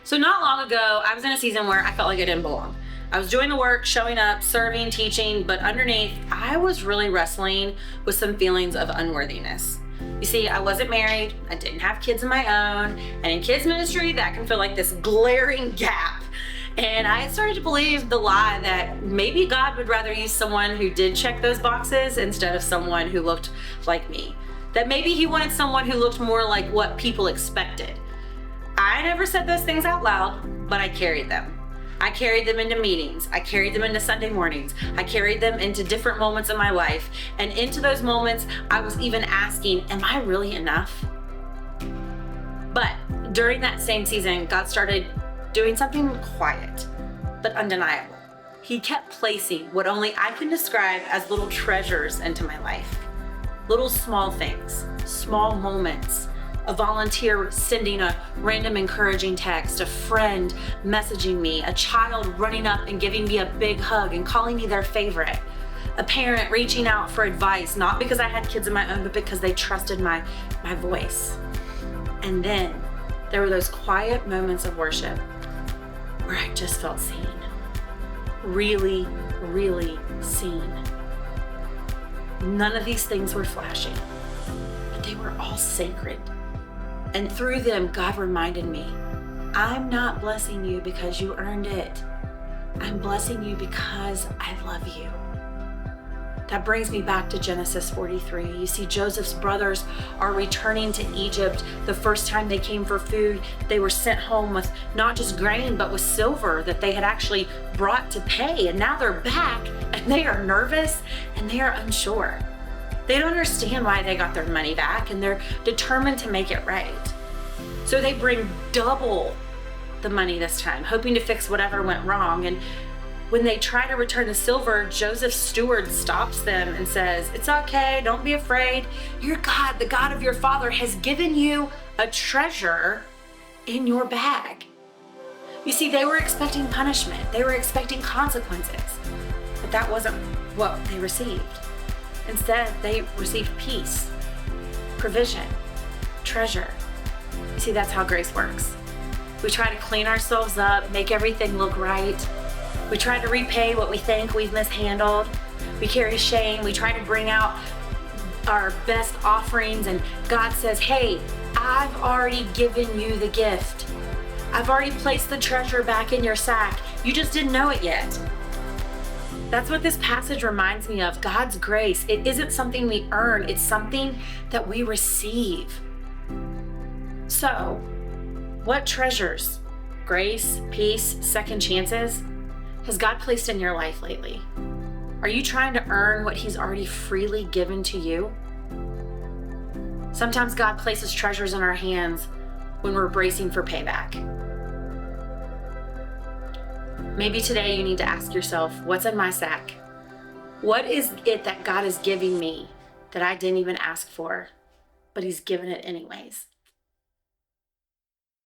So not long ago, I was in a season where I felt like I didn't belong. I was doing the work, showing up, serving, teaching, but underneath, I was really wrestling with some feelings of unworthiness. You see, I wasn't married, I didn't have kids of my own, and in kids ministry, that can feel like this glaring gap. And I started to believe the lie that maybe God would rather use someone who did check those boxes instead of someone who looked like me. That maybe he wanted someone who looked more like what people expected. I never said those things out loud, but I carried them. I carried them into meetings. I carried them into Sunday mornings. I carried them into different moments in my life. And into those moments, I was even asking, am I really enough? But during that same season, God started doing something quiet, but undeniable. He kept placing what only I can describe as little treasures into my life. Little small things, small moments, a volunteer sending a random encouraging text, a friend messaging me, a child running up and giving me a big hug and calling me their favorite, a parent reaching out for advice, not because I had kids of my own, but because they trusted my voice. And then there were those quiet moments of worship where I just felt seen. Really, really seen. None of these things were flashy, but they were all sacred. And through them, God reminded me, I'm not blessing you because you earned it. I'm blessing you because I love you. That brings me back to Genesis 43. You see, Joseph's brothers are returning to Egypt. The first time they came for food, they were sent home with not just grain, but with silver that they had actually brought to pay. And now they're back and they are nervous and they are unsure. They don't understand why they got their money back and they're determined to make it right. So they bring double the money this time, hoping to fix whatever went wrong. And when they try to return the silver, Joseph's steward stops them and says, it's okay, don't be afraid. Your God, the God of your father, has given you a treasure in your bag. You see, they were expecting punishment. They were expecting consequences, but that wasn't what they received. Instead, they received peace, provision, treasure. You see, that's how grace works. We try to clean ourselves up, make everything look right. We try to repay what we think we've mishandled. We carry shame. We try to bring out our best offerings, and God says, hey, I've already given you the gift. I've already placed the treasure back in your sack. You just didn't know it yet. That's what this passage reminds me of. God's grace. It isn't something we earn. It's something that we receive. So, what treasures, grace, peace, second chances, has God placed in your life lately? Are you trying to earn what He's already freely given to you? Sometimes God places treasures in our hands when we're bracing for payback. Maybe today you need to ask yourself, what's in my sack? What is it that God is giving me that I didn't even ask for, but He's given it anyways?